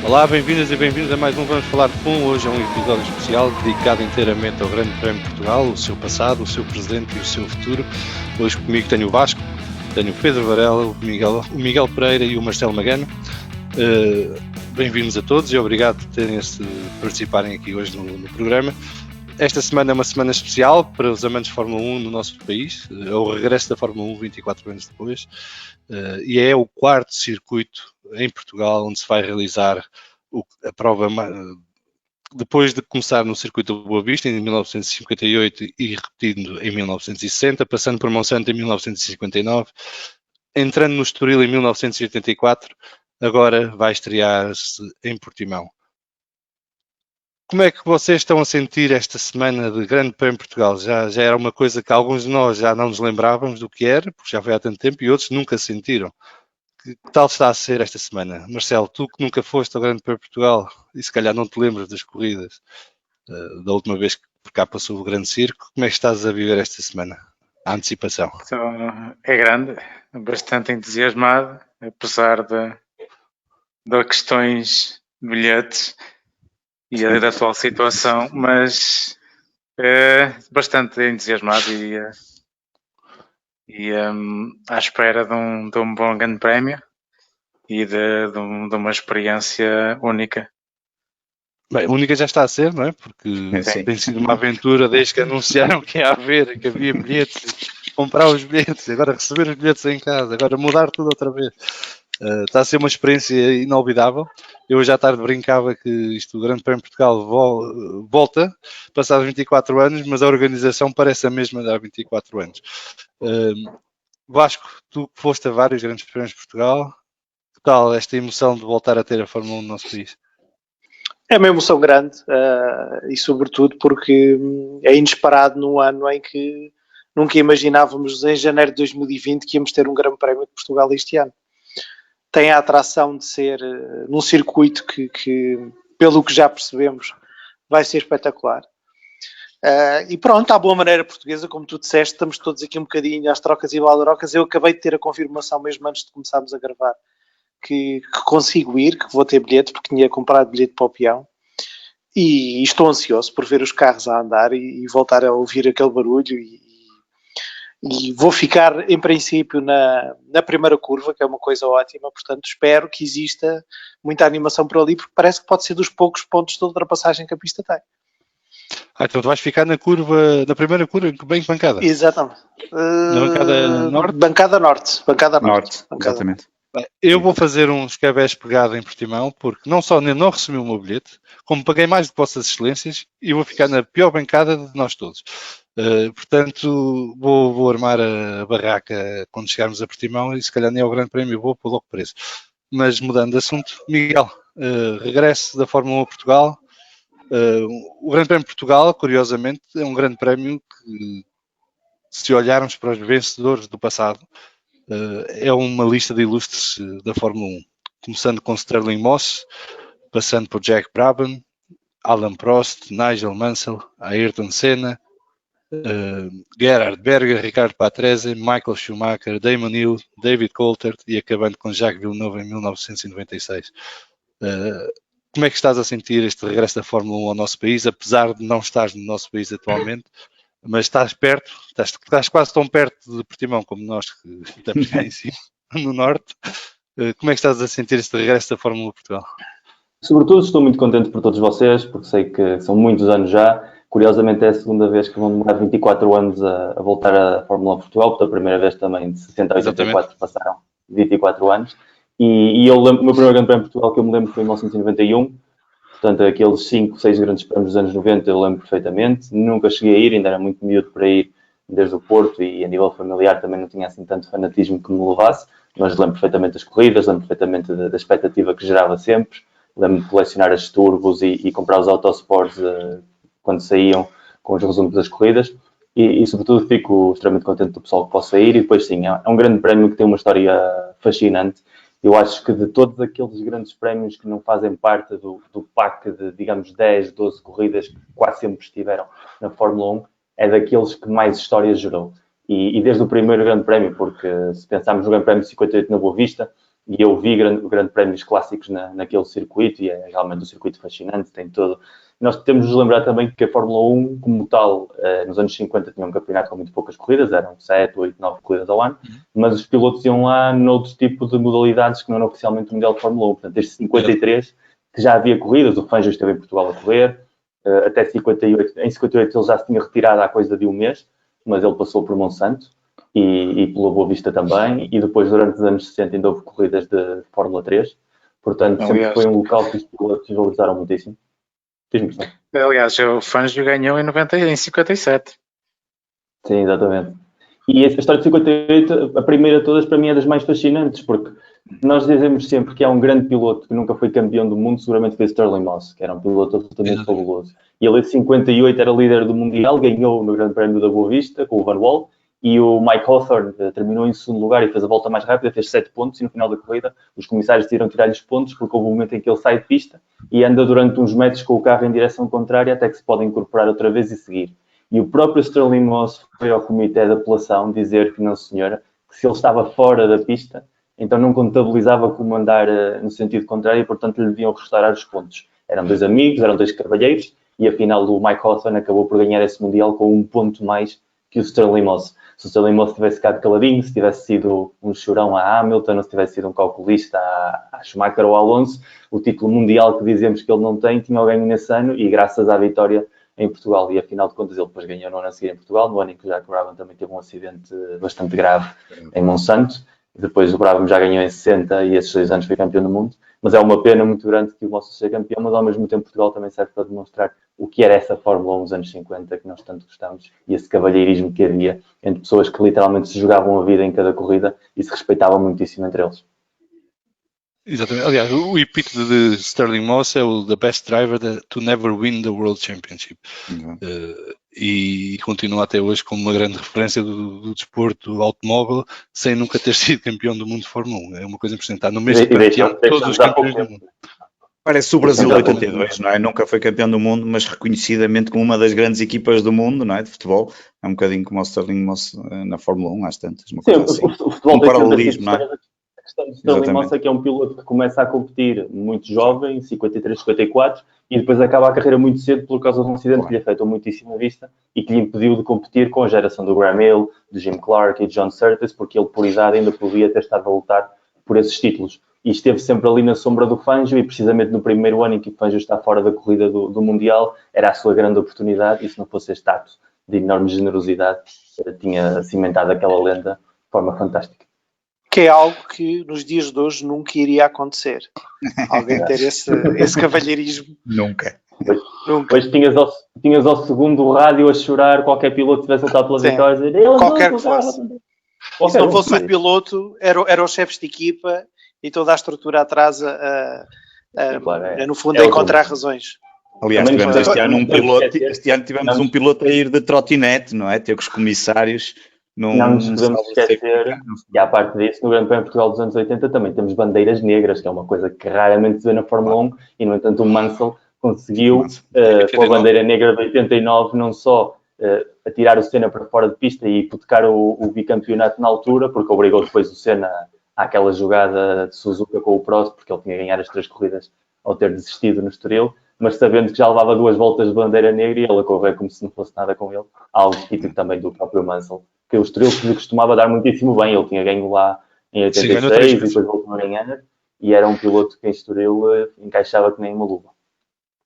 Olá, bem-vindas e bem-vindos a mais um Vamos Falar de Pum. Hoje é um episódio especial dedicado inteiramente ao Grande Prémio de Portugal, o seu passado, o seu presente e o seu futuro. Hoje comigo tenho o Vasco, tenho o Pedro Varela, o Miguel Pereira e o Marcelo Magano. Bem-vindos a todos e obrigado por participarem aqui hoje no programa. Esta semana é uma semana especial para os amantes de Fórmula 1 no nosso país. É o regresso da Fórmula 1 24 anos depois. E é o quarto circuito em Portugal onde se vai realizar a prova depois de começar no circuito de Boa Vista em 1958 e repetindo em 1960, passando por Monsanto em 1959, entrando no Estoril em 1984, agora vai estrear-se em Portimão. Como é que vocês estão a sentir esta semana de Grande Prémio de Portugal? Já era uma coisa que alguns de nós já não nos lembrávamos do que era, porque já foi há tanto tempo, e outros nunca sentiram. Que tal está a ser esta semana? Marcelo, tu que nunca foste ao Grande Prémio de Portugal e se calhar não te lembras das corridas da última vez que por cá passou o Grande Circo, como é que estás a viver esta semana? A antecipação. Então, é grande, bastante entusiasmado, apesar de questões de bilhetes e da atual situação, mas bastante entusiasmado e à espera de um bom grande prémio e de uma experiência única. Bem, a única já está a ser, não é? Porque tem sido uma aventura desde que anunciaram que ia haver, que havia bilhetes, comprar os bilhetes, agora receber os bilhetes em casa, agora mudar tudo outra vez. Está a ser uma experiência inolvidável. Eu hoje à tarde brincava que o Grande Prémio de Portugal volta, passados 24 anos, mas a organização parece a mesma de há 24 anos. Vasco, tu que foste a vários Grandes Prémios de Portugal, que tal esta emoção de voltar a ter a Fórmula 1 no nosso país? É uma emoção grande e sobretudo porque é inesperado num ano em que nunca imaginávamos em janeiro de 2020 que íamos ter um Grande Prémio de Portugal este ano. Tem a atração de ser num circuito que pelo que já percebemos, vai ser espetacular. E pronto, à boa maneira portuguesa, como tu disseste, estamos todos aqui um bocadinho às trocas e baldarocas. Eu acabei de ter a confirmação mesmo antes de começarmos a gravar que consigo ir, que vou ter bilhete, porque tinha comprado bilhete para o peão. E estou ansioso por ver os carros a andar e voltar a ouvir aquele barulho e vou ficar, em princípio, na primeira curva, que é uma coisa ótima, portanto espero que exista muita animação por ali, porque parece que pode ser dos poucos pontos de ultrapassagem que a pista tem. Então tu vais ficar na primeira curva, bem bancada? Exatamente. Na bancada norte? Bancada norte. Exatamente. Bem, eu vou fazer uns cabés pegado em Portimão, porque não só não recebi o meu bilhete, como paguei mais do que vossas excelências e vou ficar na pior bancada de nós todos. Portanto, vou armar a barraca quando chegarmos a Portimão e se calhar nem ao Grande Prémio vou pôr logo preço. Mas mudando de assunto, Miguel, regresso da Fórmula 1 a Portugal. O Grande Prémio de Portugal, curiosamente, é um grande prémio que, se olharmos para os vencedores do passado, é uma lista de ilustres da Fórmula 1, começando com Stirling Moss, passando por Jack Brabham, Alain Prost, Nigel Mansell, Ayrton Senna, Gerhard Berger, Ricardo Patrese, Michael Schumacher, Damon Hill, David Coulthard e acabando com Jacques Villeneuve em 1996. Como é que estás a sentir este regresso da Fórmula 1 ao nosso país, apesar de não estares no nosso país atualmente, mas estás perto, estás quase tão perto de Portimão como nós que estamos cá em cima, no norte. Como é que estás a sentir este regresso da Fórmula 1 a Portugal? Sobretudo estou muito contente por todos vocês, porque sei que são muitos anos já. Curiosamente é a segunda vez que vão demorar 24 anos a voltar à Fórmula 1 a Portugal, porque a primeira vez também de 60 a 84 passaram 24 anos. E eu lembro, o meu primeiro Grande Prémio de Portugal que eu me lembro foi em 1991, portanto aqueles 5, 6 grandes prémios dos anos 90 eu lembro perfeitamente. Nunca cheguei a ir, ainda era muito miúdo para ir desde o Porto e a nível familiar também não tinha assim tanto fanatismo que me levasse, mas lembro perfeitamente das corridas, lembro perfeitamente da expectativa que gerava sempre. Lembro de colecionar as turbos e comprar os autosports quando saíam com os resumos das corridas e sobretudo fico extremamente contente do pessoal que possa ir e depois sim, é um grande prémio que tem uma história fascinante. Eu acho que de todos aqueles grandes prémios que não fazem parte do pack de, digamos, 10, 12 corridas que quase sempre estiveram na Fórmula 1, é daqueles que mais histórias gerou. E desde o primeiro grande prémio, porque se pensarmos no grande prémio de 58 na Boa Vista, e eu vi grandes prémios clássicos naquele circuito, e é realmente um circuito fascinante, tem todo. Nós temos de nos lembrar também que a Fórmula 1, como tal, nos anos 50 tinha um campeonato com muito poucas corridas, eram 7, 8, 9 corridas ao ano, mas os pilotos iam lá noutro tipo de modalidades que não era oficialmente o Mundial de Fórmula 1. Portanto, desde 53, que já havia corridas, o Fangio esteve em Portugal a correr, até 58. Em 58 ele já se tinha retirado há coisa de um mês, mas ele passou por Monsanto e pela Boa Vista também, e depois durante os anos 60 ainda houve corridas de Fórmula 3. Portanto, sempre foi um local que os pilotos valorizaram muitíssimo. Aliás, o Fangio ganhou em 57. Sim, exatamente. E essa história de 58, a primeira de todas, para mim é das mais fascinantes, porque nós dizemos sempre que há um grande piloto que nunca foi campeão do mundo, seguramente foi Sterling Moss, que era um piloto absolutamente fabuloso. E ele em 58 era líder do Mundial, ganhou no Grande Prémio da Boa Vista com o Van Wall, e o Mike Hawthorne terminou em segundo lugar e fez a volta mais rápida, fez 7 pontos, e no final da corrida os comissários decidiram tirar-lhe os pontos, porque houve um momento em que ele sai de pista e anda durante uns metros com o carro em direção contrária, até que se pode incorporar outra vez e seguir. E o próprio Sterling Moss foi ao comitê de apelação dizer que não, senhora, que se ele estava fora da pista, então não contabilizava como andar no sentido contrário e, portanto, lhe deviam restaurar os pontos. Eram 2 amigos, eram 2 cavalheiros, e afinal o Mike Hawthorne acabou por ganhar esse Mundial com 1 ponto mais que o Sterling Moss. Se o Sterling Moss tivesse ficado caladinho, se tivesse sido um chorão a Hamilton, ou se tivesse sido um calculista a Schumacher ou a Alonso, o título mundial que dizemos que ele não tem, tinha o ganho nesse ano, e graças à vitória em Portugal. E afinal de contas ele depois ganhou no ano a seguir em Portugal, no ano em que o Jack Brabham também teve um acidente bastante grave em Monsanto. Depois o Brabham já ganhou em 60 e esses 2 anos foi campeão do mundo. Mas é uma pena muito grande que o Moss seja campeão, mas ao mesmo tempo Portugal também serve para demonstrar o que era essa Fórmula 1 nos anos 50, que nós tanto gostamos, e esse cavalheirismo que havia entre pessoas que literalmente se jogavam a vida em cada corrida e se respeitavam muitíssimo entre eles. Exatamente. Aliás, o epíteto de Sterling Moss é o the best driver to never win the World Championship. E continua até hoje como uma grande referência do desporto automóvel, sem nunca ter sido campeão do mundo de Fórmula 1. É uma coisa impressionante. Está no mesmo panteão de todos os campeões do mundo. Parece o Brasil de 82, não é? Nunca foi campeão do mundo, mas reconhecidamente como uma das grandes equipas do mundo, não é? De futebol. É um bocadinho como o Sterling Moss na Fórmula 1, às tantas. Uma coisa assim. O futebol um paralelismo, não é? A questão do Sterling Moss é que é um piloto que começa a competir muito jovem, 53, 54, e depois acaba a carreira muito cedo por causa de um acidente que lhe afetou muitíssimo a vista e que lhe impediu de competir com a geração do Graham Hill, de Jim Clark e de John Surtees, porque ele, por idade, ainda podia ter estado a lutar por esses títulos. E esteve sempre ali na sombra do Fangio, e precisamente no primeiro ano em que o Fangio está fora da corrida do Mundial, era a sua grande oportunidade, e se não fosse este ato de enorme generosidade, tinha cimentado aquela lenda de forma fantástica. Que é algo que nos dias de hoje nunca iria acontecer. Alguém ter esse cavalheirismo. Nunca. Depois tinhas ao segundo rádio a chorar, qualquer piloto tivesse lutado pela vitória, dizer, qualquer que fosse. E se não fosse o piloto, era os chefes de equipa e toda a estrutura atrás no fundo a encontrar razões. Aliás, tivemos este ano tivemos um piloto a ir de trotinete, não é? Ter com os comissários. Não nos podemos esquecer, e à parte disso, no Grande Prémio de Portugal dos anos 80 também temos bandeiras negras, que é uma coisa que raramente se vê na Fórmula 1, e no entanto o Mansell conseguiu, com a bandeira negra de 89, não só atirar o Senna para fora de pista e hipotecar o bicampeonato na altura, porque obrigou depois o Senna àquela jogada de Suzuka com o Prost, porque ele tinha a ganhar as 3 corridas ao ter desistido no Estoril, mas sabendo que já levava 2 voltas de bandeira negra e ele a correr como se não fosse nada com ele, algo típico também do próprio Mansell, que o Estoril costumava dar muitíssimo bem. Ele tinha ganho lá em 86 e depois voltou a ganhar, e era um piloto que em Estoril encaixava que nem uma luva.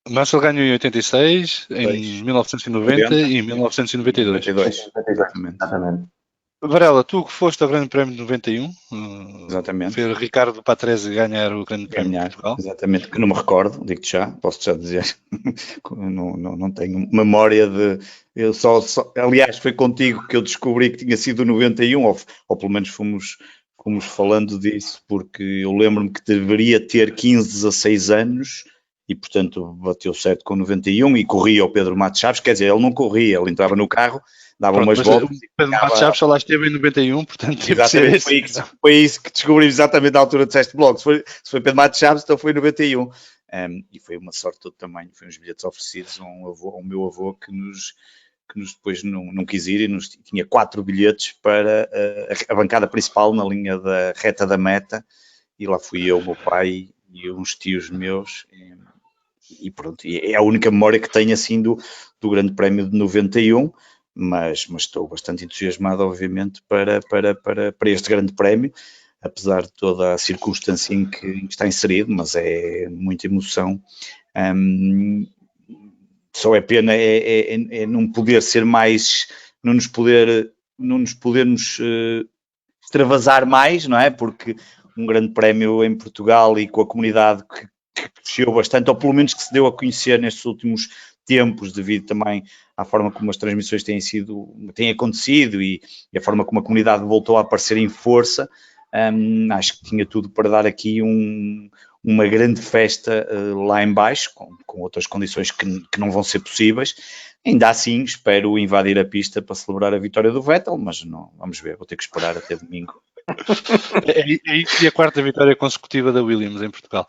Mansell ganhou em 86, em 1990 e em 1992. Exatamente. Varela, tu que foste ao Grande Prémio de 91, exatamente. Ver Ricardo Patrese ganhar o Grande Prémio de Portugal. Exatamente, que não me recordo, digo-te já, posso já dizer, não tenho memória de... Eu só, aliás, foi contigo que eu descobri que tinha sido 91, ou pelo menos fomos falando disso, porque eu lembro-me que deveria ter 15, 16 anos, e portanto bateu certo com 91 e corria o Pedro Matos Chaves, quer dizer, ele não corria, ele entrava no carro, dava umas voltas. O Pedro Matos Chaves só lá esteve em 91, portanto teve foi isso que descobrimos exatamente na altura do sexto blog. Se foi Pedro Matos Chaves, então foi em 91. E foi uma sorte de todo tamanho, foi uns bilhetes oferecidos ao meu avô que nos depois não quis ir e tinha 4 bilhetes para a bancada principal na linha da reta da meta, e lá fui eu, o meu pai e uns tios meus, e pronto, e é a única memória que tenho assim do Grande Prémio de 91, mas estou bastante entusiasmado, obviamente, para este Grande Prémio, apesar de toda a circunstância em que está inserido, mas é muita emoção. Só é pena é não poder ser mais, não nos podermos extravasar mais, não é? Porque um Grande Prémio em Portugal e com a comunidade que cresceu bastante, ou pelo menos que se deu a conhecer nestes últimos tempos, devido também à forma como as transmissões têm acontecido e a forma como a comunidade voltou a aparecer em força. Acho que tinha tudo para dar aqui uma grande festa lá em baixo, com outras condições que não vão ser possíveis. Ainda assim, espero invadir a pista para celebrar a vitória do Vettel, mas não, vamos ver, vou ter que esperar até domingo. E a quarta vitória consecutiva da Williams em Portugal.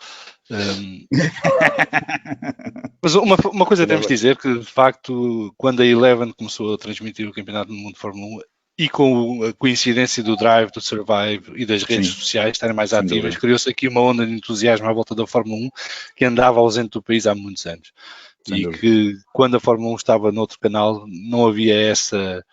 Mas uma coisa temos de dizer, que de facto, quando a Eleven começou a transmitir o Campeonato do Mundo de Fórmula 1, e com a coincidência do Drive, do Survive e das redes sociais estarem mais ativas, criou-se aqui uma onda de entusiasmo à volta da Fórmula 1 que andava ausente do país há muitos anos. E que quando a Fórmula 1 estava noutro canal não havia essa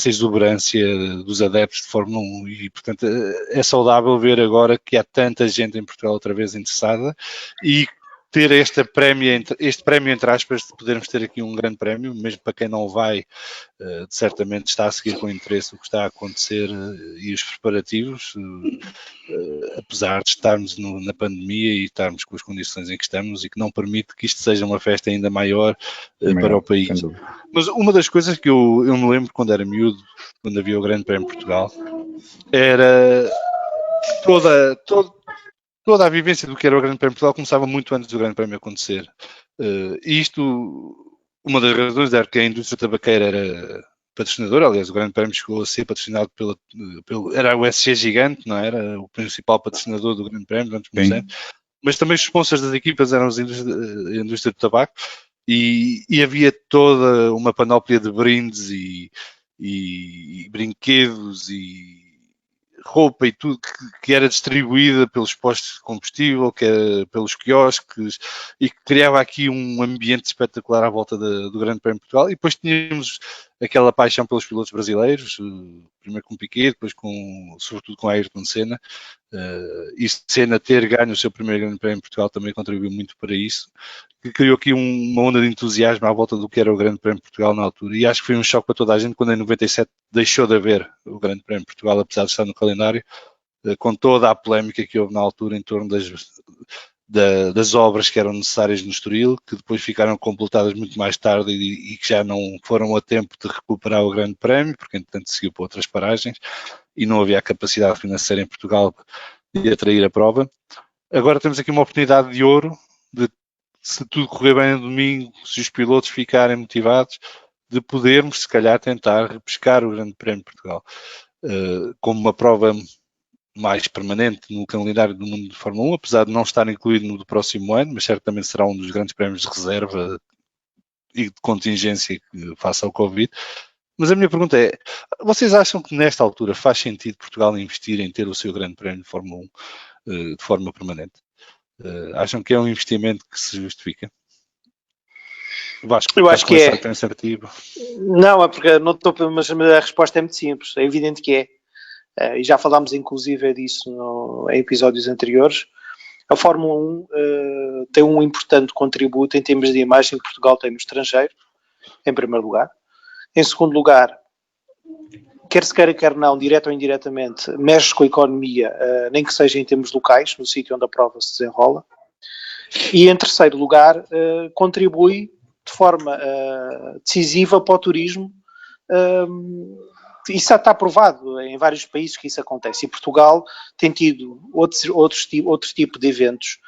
exuberância dos adeptos de Fórmula 1 e, portanto, é saudável ver agora que há tanta gente em Portugal outra vez interessada e ter este prémio, entre aspas, de podermos ter aqui um grande prémio, mesmo para quem não vai, certamente está a seguir com interesse o que está a acontecer e os preparativos, apesar de estarmos na pandemia e estarmos com as condições em que estamos e que não permite que isto seja uma festa ainda maior para o país. Mas uma das coisas que eu me lembro quando era miúdo, quando havia o Grande Prémio de Portugal, era toda a vivência do que era o Grande Prémio de Portugal começava muito antes do Grande Prémio acontecer. Uma das razões era que a indústria tabaqueira era patrocinadora, aliás, o Grande Prémio chegou a ser patrocinado era o SG Gigante, não era? O principal patrocinador do Grande Prémio durante muitos anos. Mas também os sponsors das equipas eram a indústria do tabaco e havia toda uma panóplia de brindes e brinquedos e roupa e tudo que era distribuída pelos postos de combustível, que era pelos quiosques, e que criava aqui um ambiente espetacular à volta do Grande Prémio de Portugal. E depois tínhamos aquela paixão pelos pilotos brasileiros, primeiro com Piquet, depois sobretudo com Ayrton Senna. E Senna ter ganho o seu primeiro Grande Prémio de Portugal também contribuiu muito para isso, que criou aqui uma onda de entusiasmo à volta do que era o Grande Prémio de Portugal na altura. E acho que foi um choque para toda a gente quando em 97 deixou de haver o Grande Prémio de Portugal, apesar de estar no calendário, com toda a polémica que houve na altura em torno das obras que eram necessárias no Estoril, que depois ficaram completadas muito mais tarde e que já não foram a tempo de recuperar o Grande Prémio, porque entretanto seguiu para outras paragens e não havia a capacidade financeira em Portugal de atrair a prova. Agora temos aqui uma oportunidade de ouro, se tudo correr bem no domingo, se os pilotos ficarem motivados, de podermos, se calhar, tentar repescar o Grande Prémio de Portugal como uma prova mais permanente no calendário do mundo de Fórmula 1, apesar de não estar incluído no do próximo ano, mas certamente será um dos grandes prémios de reserva e de contingência face ao Covid. Mas a minha pergunta é, vocês acham que nesta altura faz sentido Portugal investir em ter o seu Grande Prémio de Fórmula 1 de forma permanente? Acham que é um investimento que se justifica? Eu acho que é. Não, é porque não estou, mas a resposta é muito simples. É evidente que é. E já falámos inclusive disso em episódios anteriores. A Fórmula 1 tem um importante contributo em termos de imagem que Portugal tem no estrangeiro, em primeiro lugar. Em segundo lugar, quer se queira, quer não, direto ou indiretamente, mexe com a economia, nem que seja em termos locais, no sítio onde a prova se desenrola. E em terceiro lugar, contribui de forma decisiva para o turismo. Isso está provado em vários países que isso acontece. E Portugal tem tido outro tipo de eventos,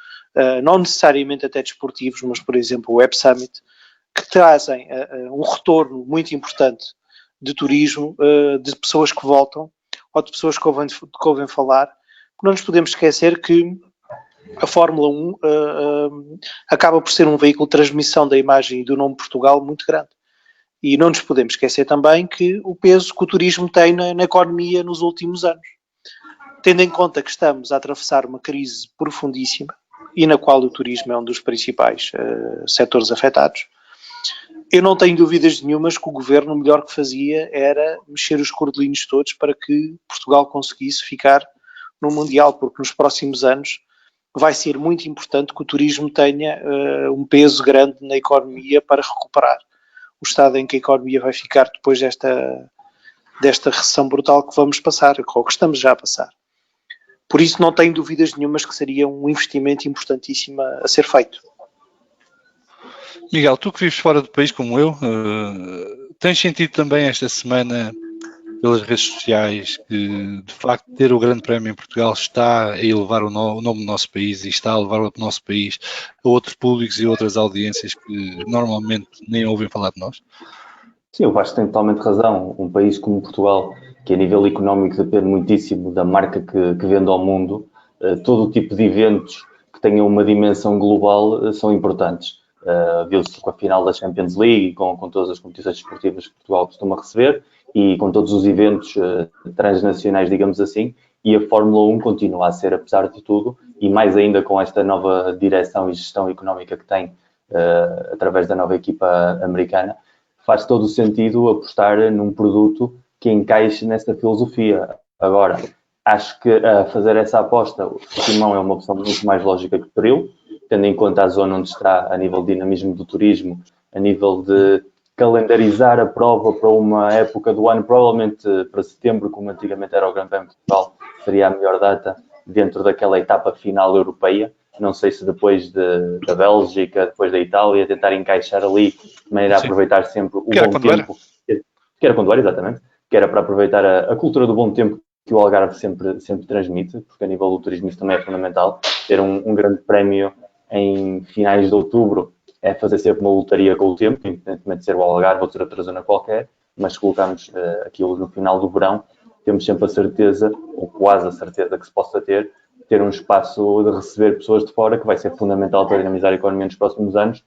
não necessariamente até desportivos, mas, por exemplo, o Web Summit, que trazem um retorno muito importante de turismo, de pessoas que voltam, ou de pessoas que ouvem falar. Não nos podemos esquecer que a Fórmula 1 acaba por ser um veículo de transmissão da imagem e do nome Portugal muito grande. E não nos podemos esquecer também que o peso que o turismo tem na economia nos últimos anos. tendo em conta que estamos a atravessar uma crise profundíssima e na qual o turismo é um dos principais setores afetados, eu não tenho dúvidas nenhumas que o governo o melhor que fazia era mexer os cordelinhos todos para que Portugal conseguisse ficar no Mundial, porque nos próximos anos vai ser muito importante que o turismo tenha um peso grande na economia para recuperar o estado em que a economia vai ficar depois desta recessão brutal que vamos passar, ou que estamos já a passar. Por isso não tenho dúvidas nenhumas que seria um investimento importantíssimo a ser feito. Miguel, tu que vives fora do país como eu, tens sentido também esta semana pelas redes sociais que de facto ter o Grande Prémio em Portugal está a elevar o nome do nosso país e está a levar o nosso país a outros públicos e outras audiências que normalmente nem ouvem falar de nós? Sim, o Vasco tem totalmente razão. Um país como Portugal, que a nível económico depende muitíssimo da marca que vende ao mundo, todo o tipo de eventos que tenham uma dimensão global são importantes. Viu-se com a final da Champions League, com todas as competições desportivas que Portugal costuma receber e com todos os eventos transnacionais, digamos assim, e a Fórmula 1 continua a ser, apesar de tudo, e mais ainda com esta nova direção e gestão económica que tem através da nova equipa americana, faz todo o sentido apostar num produto que encaixe nesta filosofia. Agora, acho que fazer essa aposta, o Simão é uma opção muito mais lógica que o Peril, tendo em conta a zona onde está, a nível de dinamismo do turismo, a nível de calendarizar a prova para uma época do ano, provavelmente para setembro, como antigamente era o Grande Prémio de Portugal, seria a melhor data dentro daquela etapa final europeia. Não sei se depois da Bélgica, depois da Itália, tentar encaixar ali, de maneira a aproveitar sempre o bom tempo. Que era quando era, exatamente. Que era para aproveitar a cultura do bom tempo que o Algarve sempre transmite, porque a nível do turismo isso também é fundamental. Ter um grande prémio em finais de outubro é fazer sempre uma lotaria com o tempo, independentemente de ser o Algarve ou de ser outra zona qualquer, mas se colocarmos aquilo no final do verão, temos sempre a certeza, ou quase a certeza que se possa ter um espaço de receber pessoas de fora que vai ser fundamental para dinamizar a economia nos próximos anos,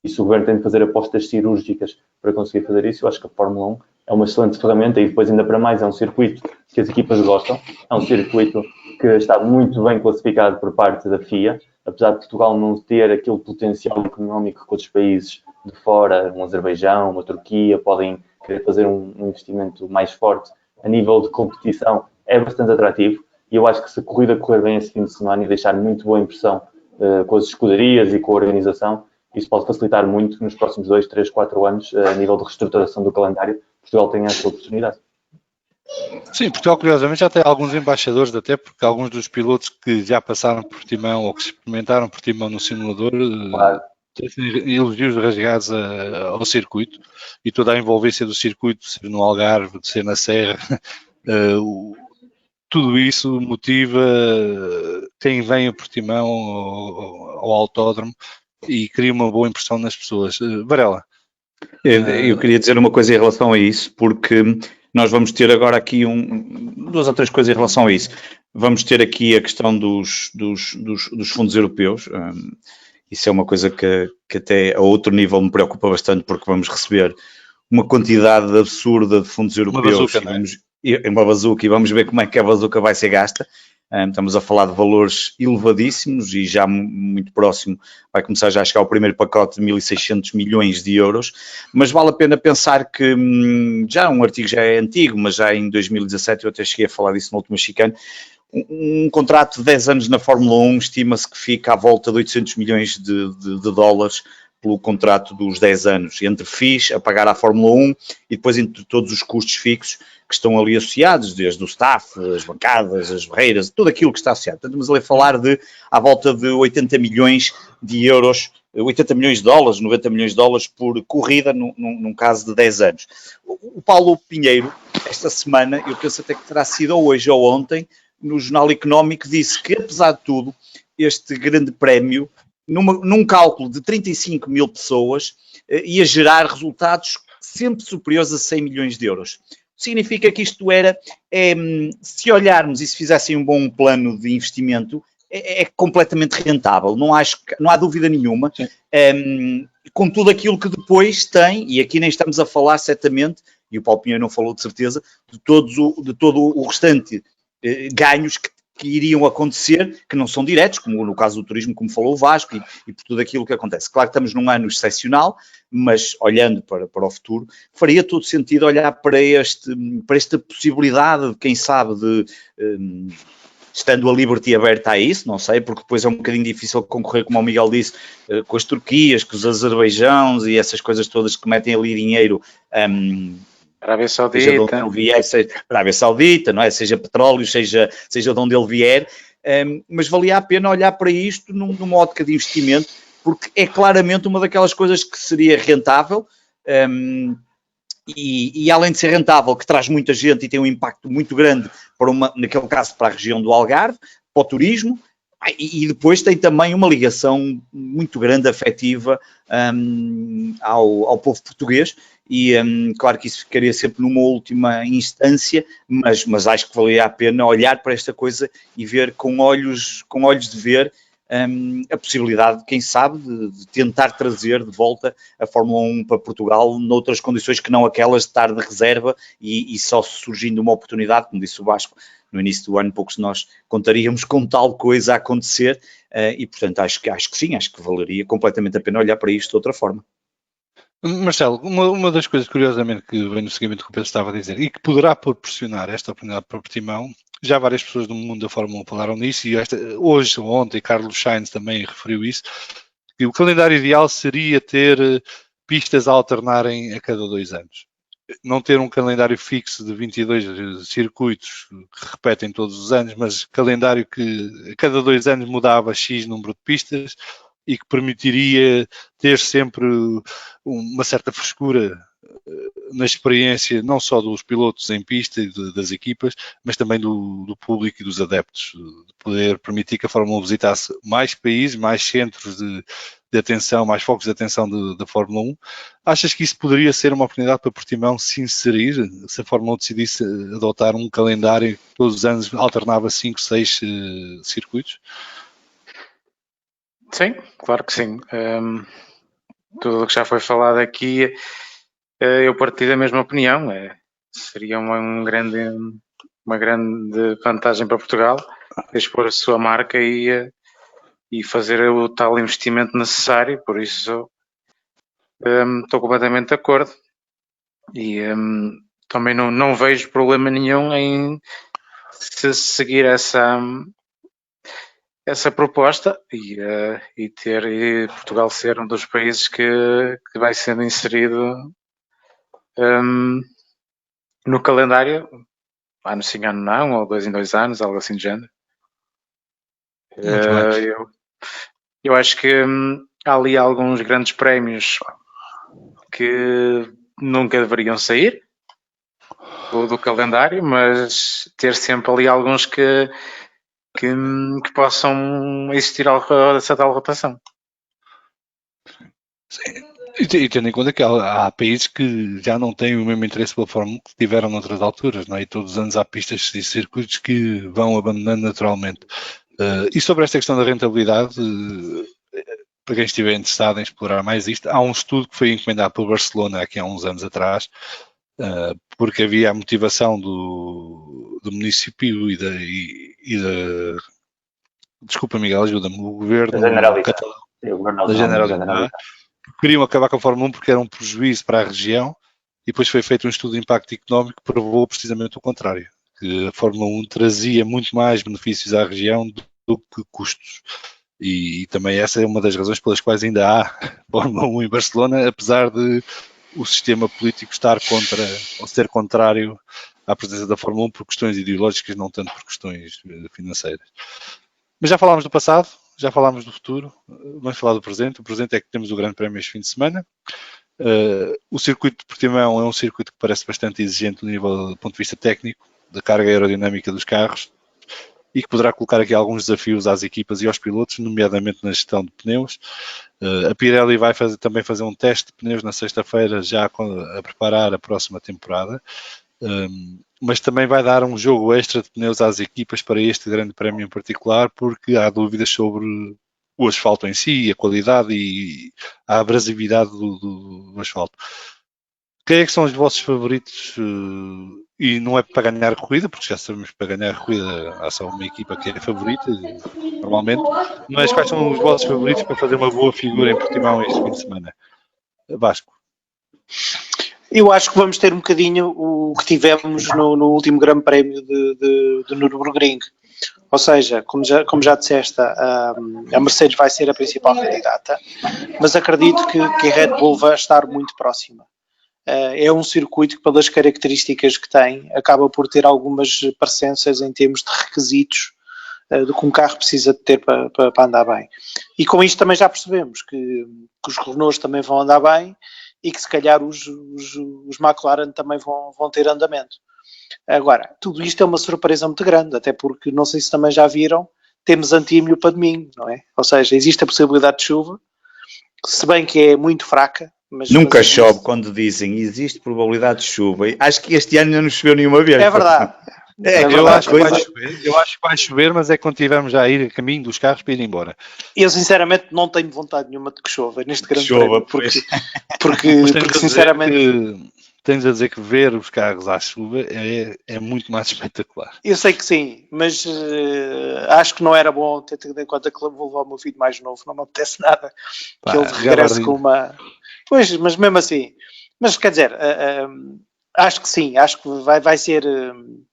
e se o governo tem de fazer apostas cirúrgicas para conseguir fazer isso, eu acho que a Fórmula 1 é uma excelente ferramenta, e depois ainda para mais é um circuito que as equipas gostam, é um circuito que está muito bem classificado por parte da FIA, apesar de Portugal não ter aquele potencial económico que outros países de fora, um Azerbaijão, uma Turquia, podem querer fazer um investimento mais forte a nível de competição, é bastante atrativo, e eu acho que se a corrida correr bem esse fim de semana e deixar muito boa impressão com as escuderias e com a organização, isso pode facilitar muito nos próximos 2, 3, 4 anos a nível de reestruturação do calendário. Portugal tem essa oportunidade. Sim, Portugal curiosamente já tem alguns embaixadores, até porque alguns dos pilotos que já passaram por Portimão ou que experimentaram Portimão no simulador têm elogios rasgados ao circuito, e toda a envolvência do circuito, de ser no Algarve, de ser na Serra, tudo isso motiva quem vem a Portimão ao autódromo e cria uma boa impressão nas pessoas. Varela? Eu queria dizer uma coisa em relação a isso, porque nós vamos ter agora aqui duas ou três coisas em relação a isso. Vamos ter aqui a questão dos fundos europeus. Isso é uma coisa que até a outro nível me preocupa bastante, porque vamos receber uma quantidade absurda de fundos europeus. Uma bazuca, uma bazuca, e vamos ver como é que a bazuca vai ser gasta. Estamos a falar de valores elevadíssimos, e já muito próximo vai começar já a chegar o primeiro pacote de 1.600 milhões de euros, mas vale a pena pensar que um artigo já é antigo, mas já em 2017 eu até cheguei a falar disso no último Chicane. Um contrato de 10 anos na Fórmula 1 estima-se que fica à volta de 800 milhões de dólares pelo contrato dos 10 anos, entre FIIs a pagar à Fórmula 1 e depois entre todos os custos fixos que estão ali associados, desde o staff, as bancadas, as barreiras, tudo aquilo que está associado. Portanto, estamos ali a falar de à volta de 80 milhões de euros, 80 milhões de dólares, 90 milhões de dólares por corrida, num caso de 10 anos. O Paulo Pinheiro, esta semana, eu penso até que terá sido hoje ou ontem, no Jornal Económico, disse que, apesar de tudo, este grande prémio, num cálculo de 35 mil pessoas, ia gerar resultados sempre superiores a 100 milhões de euros. Significa que isto se olharmos e se fizessem um bom plano de investimento, é completamente rentável, não há dúvida nenhuma, com tudo aquilo que depois tem, e aqui nem estamos a falar certamente, e o Paulo Pinheiro não falou de certeza, de todo o restante ganhos que iriam acontecer, que não são diretos, como no caso do turismo, como falou o Vasco, e por tudo aquilo que acontece. Claro que estamos num ano excepcional, mas olhando para o futuro, faria todo sentido olhar para esta possibilidade, de, quem sabe, de... estando a Liberty aberta a isso, não sei, porque depois é um bocadinho difícil concorrer, como o Miguel disse, com as Turquias, com os Azerbaijãos e essas coisas todas que metem ali dinheiro, Arábia seja de onde Saudita. ele vier, seja Arábia Saudita, não é? Seja petróleo, seja de onde ele vier, mas valia a pena olhar para isto numa ótica de investimento, porque é claramente uma daquelas coisas que seria rentável, e além de ser rentável, que traz muita gente e tem um impacto muito grande, naquele caso, para a região do Algarve, para o turismo, e depois tem também uma ligação muito grande, afetiva, ao povo português, e claro que isso ficaria sempre numa última instância, mas acho que valia a pena olhar para esta coisa e ver com olhos de ver a possibilidade, quem sabe, de tentar trazer de volta a Fórmula 1 para Portugal noutras condições que não aquelas de estar de reserva e só surgindo uma oportunidade, como disse o Vasco, no início do ano poucos nós contaríamos com tal coisa a acontecer, e portanto acho que sim, acho que valeria completamente a pena olhar para isto de outra forma. Marcelo, uma das coisas, curiosamente, que vem no seguimento do que o Pedro estava a dizer e que poderá proporcionar esta oportunidade para Portimão, já várias pessoas do mundo da Fórmula 1 falaram nisso, e hoje ou ontem, Carlos Sainz também referiu isso, que o calendário ideal seria ter pistas a alternarem a cada 2 anos. Não ter um calendário fixo de 22 circuitos que repetem todos os anos, mas calendário que a cada 2 anos mudava X número de pistas, e que permitiria ter sempre uma certa frescura na experiência, não só dos pilotos em pista e das equipas, mas também do público e dos adeptos, de poder permitir que a Fórmula 1 visitasse mais países, mais centros de atenção, mais focos de atenção da Fórmula 1. Achas que isso poderia ser uma oportunidade para Portimão se inserir, se a Fórmula 1 decidisse adotar um calendário que todos os anos alternava 5, 6 circuitos? Sim, claro que sim. Tudo o que já foi falado aqui, eu partilho da mesma opinião. Seria uma grande vantagem para Portugal expor a sua marca e fazer o tal investimento necessário. Por isso, estou completamente de acordo. E também não vejo problema nenhum em se seguir essa proposta e Portugal ser um dos países que vai sendo inserido no calendário, ano sim, ano não, ou 2 em 2 anos, algo assim de género. Eu acho que há ali alguns grandes prémios que nunca deveriam sair do calendário, mas ter sempre ali alguns que possam existir essa tal rotação. Sim. E tendo em conta que há países que já não têm o mesmo interesse pela Fórmula 1 que tiveram noutras alturas, não é? E todos os anos há pistas e circuitos que vão abandonando naturalmente. E sobre esta questão da rentabilidade, para quem estiver interessado em explorar mais isto, há um estudo que foi encomendado pelo Barcelona aqui há uns anos atrás, porque havia a motivação do município e da... Desculpa, Miguel, ajuda-me. O governo catalão, da Generalitat, queriam acabar com a Fórmula 1 porque era um prejuízo para a região, e depois foi feito um estudo de impacto económico que provou precisamente o contrário, que a Fórmula 1 trazia muito mais benefícios à região do que custos. E também essa é uma das razões pelas quais ainda há Fórmula 1 em Barcelona, apesar de o sistema político estar contra, ou ser contrário à presença da Fórmula 1 por questões ideológicas, não tanto por questões financeiras. Mas já falámos do passado, já falámos do futuro, vamos falar do presente. O presente é que temos o Grande Prémio este fim de semana. O circuito de Portimão é um circuito que parece bastante exigente no nível do ponto de vista técnico, da carga aerodinâmica dos carros, e que poderá colocar aqui alguns desafios às equipas e aos pilotos, nomeadamente na gestão de pneus. A Pirelli vai também fazer um teste de pneus na sexta-feira, já a preparar a próxima temporada. Mas também vai dar um jogo extra de pneus às equipas para este Grande Prémio em particular, porque há dúvidas sobre o asfalto em si, a qualidade e a abrasividade do asfalto. Quem é que são os vossos favoritos e não é para ganhar a corrida, porque já sabemos que para ganhar a corrida há só uma equipa que é favorita, normalmente, mas quais são os vossos favoritos para fazer uma boa figura em Portimão este fim de semana? Vasco. Eu acho que vamos ter um bocadinho o que tivemos no último Grande Prémio de Nürburgring. Ou seja, como já disseste, a Mercedes vai ser a principal candidata, mas acredito que a Red Bull vai estar muito próxima. É um circuito que, pelas características que tem, acaba por ter algumas parecenças em termos de requisitos do que um carro precisa de ter para andar bem. E com isto também já percebemos que os Renaults também vão andar bem e que se calhar os McLaren também vão ter andamento. Agora, tudo isto é uma surpresa muito grande, até porque, não sei se também já viram, temos antímio para domingo, não é? Ou seja, existe a possibilidade de chuva, se bem que é muito fraca. Nunca chove quando dizem existe probabilidade de chuva. Acho que este ano não choveu nenhuma vez. É verdade. Eu acho que vai chover, mas é quando tivermos já a ir a caminho dos carros para ir embora. Eu sinceramente não tenho vontade nenhuma de que chova neste grande prémio, porque sinceramente tens a dizer que ver os carros à chuva é muito mais espetacular. Eu sei que sim, mas acho que não era bom ter em conta que vou levar o meu filho mais novo, não me apetece nada que ele regresse com uma... Pois, mas mesmo assim, mas quer dizer, acho que sim, acho que vai ser,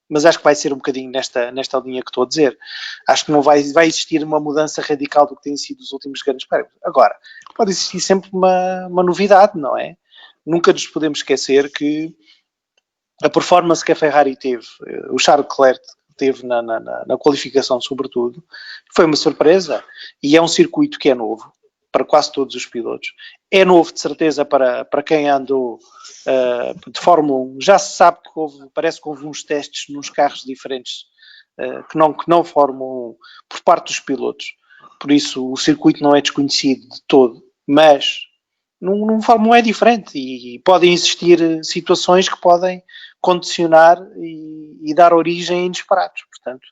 mas acho que vai ser um bocadinho nesta linha que estou a dizer. Acho que não vai existir uma mudança radical do que tem sido os últimos grandes prémios. Agora, pode existir sempre uma novidade, não é? Nunca nos podemos esquecer que a performance que a Ferrari teve, o Charles Leclerc teve na qualificação sobretudo, foi uma surpresa e é um circuito que é novo para quase todos os pilotos. É novo de certeza para quem andou de Fórmula 1. Já se sabe que parece que houve uns testes nos carros diferentes que não Fórmula 1 por parte dos pilotos. Por isso o circuito não é desconhecido de todo, mas num Fórmula 1 é diferente e podem existir situações que podem condicionar e dar origem a inesperados. Portanto,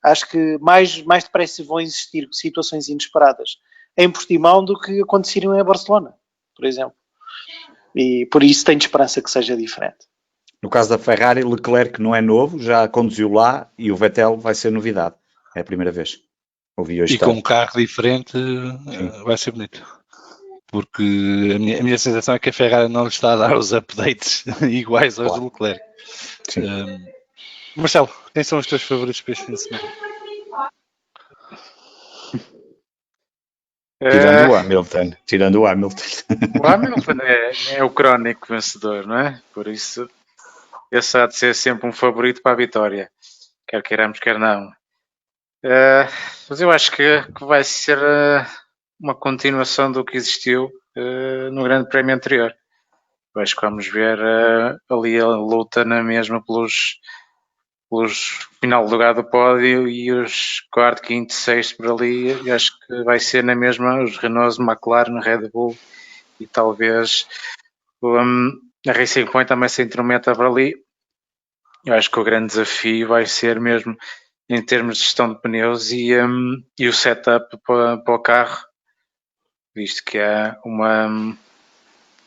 acho que mais depressa vão existir situações inesperadas em Portimão do que aconteceriam em Barcelona, por exemplo. E por isso tenho esperança que seja diferente. No caso da Ferrari, Leclerc não é novo, já conduziu lá e o Vettel vai ser novidade. É a primeira vez. Ouvi hoje. E com um carro diferente vai ser bonito. Porque a minha sensação é que a Ferrari não lhe está a dar os updates iguais aos do Leclerc. Marcelo, quem são os teus favoritos para este fim de semana? Tirando o Hamilton. O Hamilton é o crónico vencedor, não é? Por isso, esse há de ser sempre um favorito para a vitória. Quer queiramos, quer não. Mas eu acho que vai ser uma continuação do que existiu no Grande Prémio anterior. Eu acho que vamos ver ali a luta na mesma pelos final lugar do pódio e os quarto, quinto, sexto por ali. Eu acho que vai ser na mesma os Renault, McLaren, Red Bull e talvez a Racing Point também se intrometa por ali. Eu acho que o grande desafio vai ser mesmo em termos de gestão de pneus e o setup para o carro, visto que é uma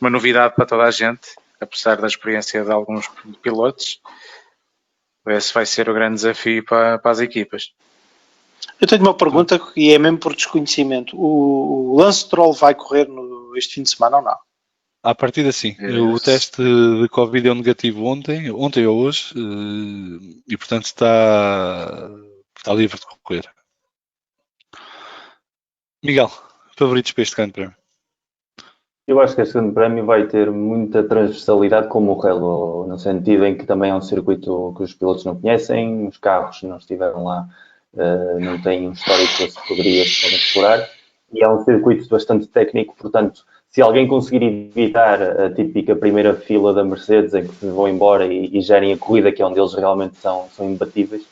novidade para toda a gente, apesar da experiência de alguns pilotos. Esse vai ser o grande desafio para as equipas. Eu tenho uma pergunta e é mesmo por desconhecimento. O Lance Stroll vai correr este fim de semana ou não? À partida sim. O teste de Covid deu negativo ontem ou hoje, e portanto está livre de correr. Miguel, favoritos para este grande prémio? Eu acho que este grande prémio vai ter muita transversalidade como o Relo, no sentido em que também é um circuito que os pilotos não conhecem, os carros não estiveram lá, não têm um histórico que se poderia explorar, e é um circuito bastante técnico, portanto, se alguém conseguir evitar a típica primeira fila da Mercedes em que se vão embora e gerem a corrida, que é onde eles realmente são imbatíveis,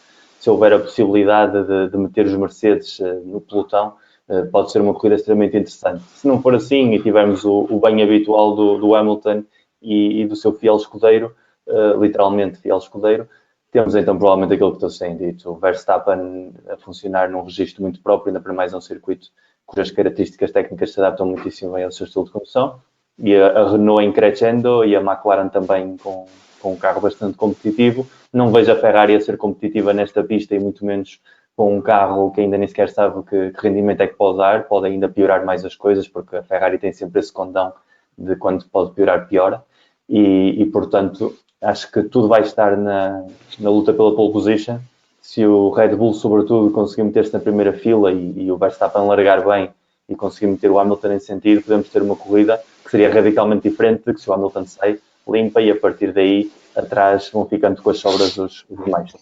se houver a possibilidade de meter os Mercedes no pelotão, pode ser uma corrida extremamente interessante. Se não for assim e tivermos o bem habitual do Hamilton e do seu fiel escudeiro, literalmente fiel escudeiro, temos então provavelmente aquilo que todos têm dito, o Verstappen a funcionar num registro muito próprio, ainda para mais um circuito cujas características técnicas se adaptam muitíssimo bem ao seu estilo de condução, e a Renault em crescendo e a McLaren também com com um carro bastante competitivo. Não vejo a Ferrari a ser competitiva nesta pista e muito menos com um carro que ainda nem sequer sabe que rendimento é que pode dar. Pode ainda piorar mais as coisas, porque a Ferrari tem sempre esse condão de quando pode piorar, piora. E portanto, acho que tudo vai estar na luta pela pole position. Se o Red Bull, sobretudo, conseguir meter-se na primeira fila e o Verstappen largar bem e conseguir meter o Hamilton em sentido, podemos ter uma corrida que seria radicalmente diferente de que se o Hamilton sai limpa e a partir daí atrás vão ficando com as sobras os demais.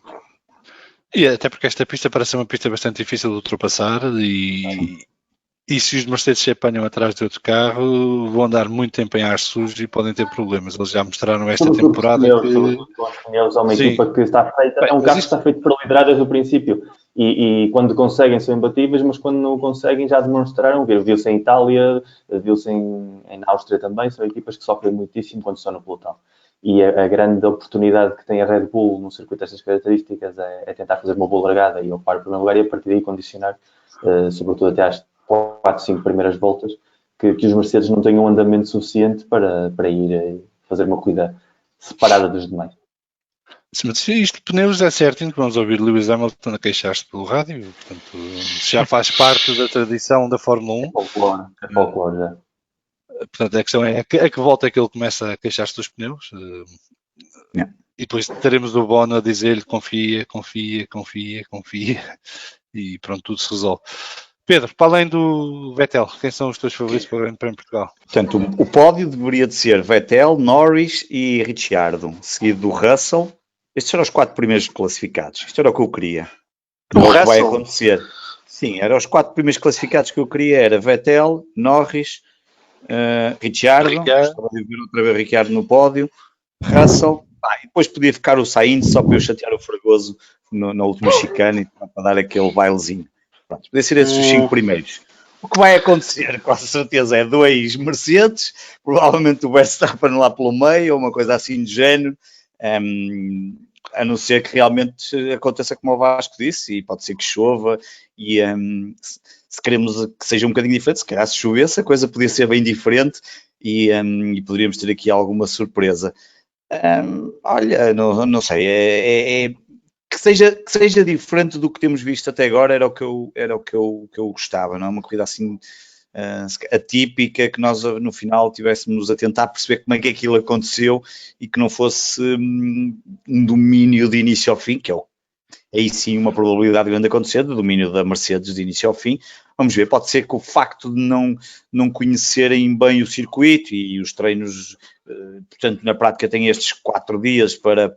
E até porque esta pista parece ser uma pista bastante difícil de ultrapassar e se os Mercedes se apanham atrás de outro carro, vão andar muito tempo em ar sujo e podem ter problemas. Eles já mostraram esta temporada que... Os pneus, é uma equipa que está feita, é um carro que está feito para liderar desde o princípio. E quando conseguem são imbatíveis, mas quando não conseguem já demonstraram, viu-se em Itália, viu-se em Áustria também, são equipas que sofrem muitíssimo quando estão no pelotão. E a grande oportunidade que tem a Red Bull num circuito destas características é tentar fazer uma boa largada e ocupar o primeiro lugar e a partir daí condicionar, sobretudo até às 4, 5 primeiras voltas, que os Mercedes não tenham um andamento suficiente para ir fazer uma corrida separada dos demais. Mas isto de pneus é certo que vamos ouvir Lewis Hamilton a queixar-se pelo rádio, portanto já faz parte da tradição da Fórmula 1. É folclore já. Portanto, a questão é a que volta é que ele começa a queixar-se dos pneus. E depois teremos o Bono a dizer-lhe confia e pronto, tudo se resolve. Pedro, para além do Vettel, quem são os teus favoritos para o Grande Prémio de Portugal? Portanto, o pódio deveria de ser Vettel, Norris e Ricciardo, seguido do Russell. Estes eram os 4 primeiros classificados. Isto era o que eu queria. Não é o que vai acontecer. Sim, eram os 4 primeiros classificados que eu queria. Era Vettel, Norris, Ricciardo. Estava a ver outra vez Ricciardo no pódio. Russell. E depois podia ficar o Sainz só para eu chatear o Fragoso na última chicane para dar aquele bailezinho. Pronto, podia ser esses os 5 primeiros. O que vai acontecer, com certeza, é 2 Mercedes, provavelmente o Verstappen lá pelo meio, ou uma coisa assim de género, a não ser que realmente aconteça como o Vasco disse, e pode ser que chova, e se queremos que seja um bocadinho diferente, se calhar se chovesse, a coisa podia ser bem diferente, e poderíamos ter aqui alguma surpresa. Olha, não sei, que seja diferente do que temos visto até agora era o que eu gostava, não é? Uma corrida assim atípica, que nós no final tivéssemos a tentar perceber como é que aquilo aconteceu e que não fosse um domínio de início ao fim, que é aí sim uma probabilidade grande de acontecer, do domínio da Mercedes de início ao fim. Vamos ver, pode ser que o facto de não conhecerem bem o circuito e os treinos, portanto, na prática têm estes 4 dias para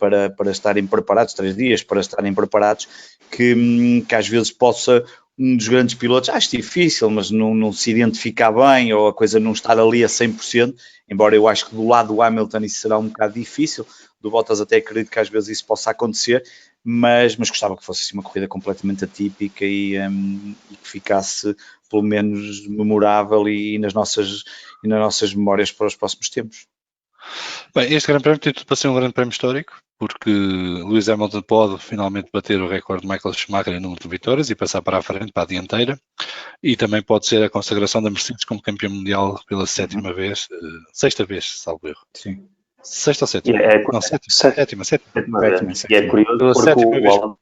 estarem preparados, 3 dias para estarem preparados, que às vezes possa um dos grandes pilotos, acho difícil, mas não se identificar bem ou a coisa não estar ali a 100%, embora eu acho que do lado do Hamilton isso será um bocado difícil, do Bottas até acredito que às vezes isso possa acontecer, mas gostava que fosse assim, uma corrida completamente atípica e que ficasse pelo menos memorável e nas nossas memórias para os próximos tempos. Bem, este Grande Prémio tem tudo para ser um Grande Prémio histórico, porque Lewis Hamilton pode finalmente bater o recorde de Michael Schumacher em número de vitórias e passar para a frente, para a dianteira, e também pode ser a consagração da Mercedes como campeão mundial pela 7ª vez, 6ª vez, salvo erro. Sim. 6ª ou 7ª? Não, 7ª. E é curioso porque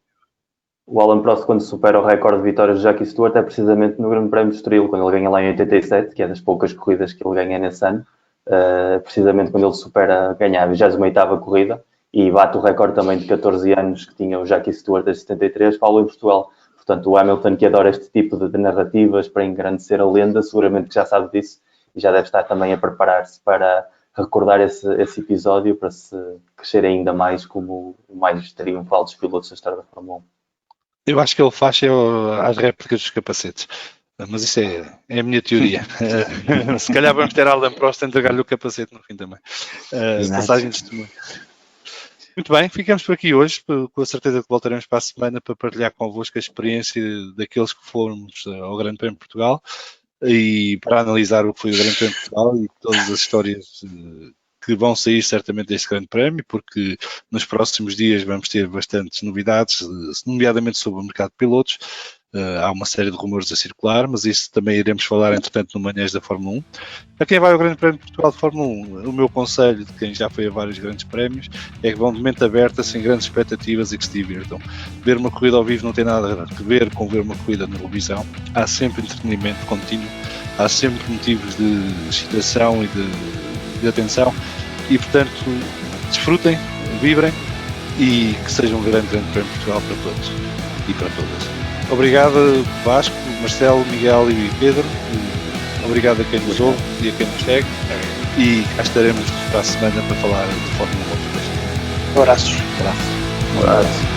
o Alan Prost, quando supera o recorde de vitórias de Jackie Stewart, é precisamente no Grande Prémio de Estoril, quando ele ganha lá em 87, que é das poucas corridas que ele ganha nesse ano, precisamente quando ele supera, ganha a 28ª corrida e bate o recorde também de 14 anos que tinha o Jackie Stewart em 73, Paulo em Portugal. Portanto, o Hamilton, que adora este tipo de narrativas para engrandecer a lenda, seguramente que já sabe disso e já deve estar também a preparar-se para recordar esse episódio para se crescer ainda mais como o mais triunfal dos pilotos da história da Fórmula 1. Eu acho que ele faz às réplicas dos capacetes, mas isso é a minha teoria. Se calhar vamos ter Alan Prost a entregar-lhe o capacete no fim também. Passagem de testemunho. Muito bem, ficamos por aqui hoje, com a certeza que voltaremos para a semana para partilhar convosco a experiência daqueles que fomos ao Grande Prémio de Portugal e para analisar o que foi o Grande Prémio de Portugal e todas as histórias que vão sair certamente deste grande prémio, porque nos próximos dias vamos ter bastantes novidades, nomeadamente sobre o mercado de pilotos. Há uma série de rumores a circular, mas isso também iremos falar, entretanto, no Manhãs da Fórmula 1. A quem vai ao Grande Prémio de Portugal de Fórmula 1, o meu conselho de quem já foi a vários grandes prémios é que vão de mente aberta, sem grandes expectativas e que se divirtam. Ver uma corrida ao vivo não tem nada a ver com ver uma corrida na televisão. Há sempre entretenimento contínuo, há sempre motivos de excitação e de atenção e, portanto, desfrutem, vibrem e que seja um grande Prémio de Portugal para todos e para todas. Obrigado, Vasco, Marcelo, Miguel e Pedro. Obrigado a quem nos ouve e a quem nos segue. E cá estaremos para a semana para falar de Fórmula 1 outra vez. Abraços. Um abraço.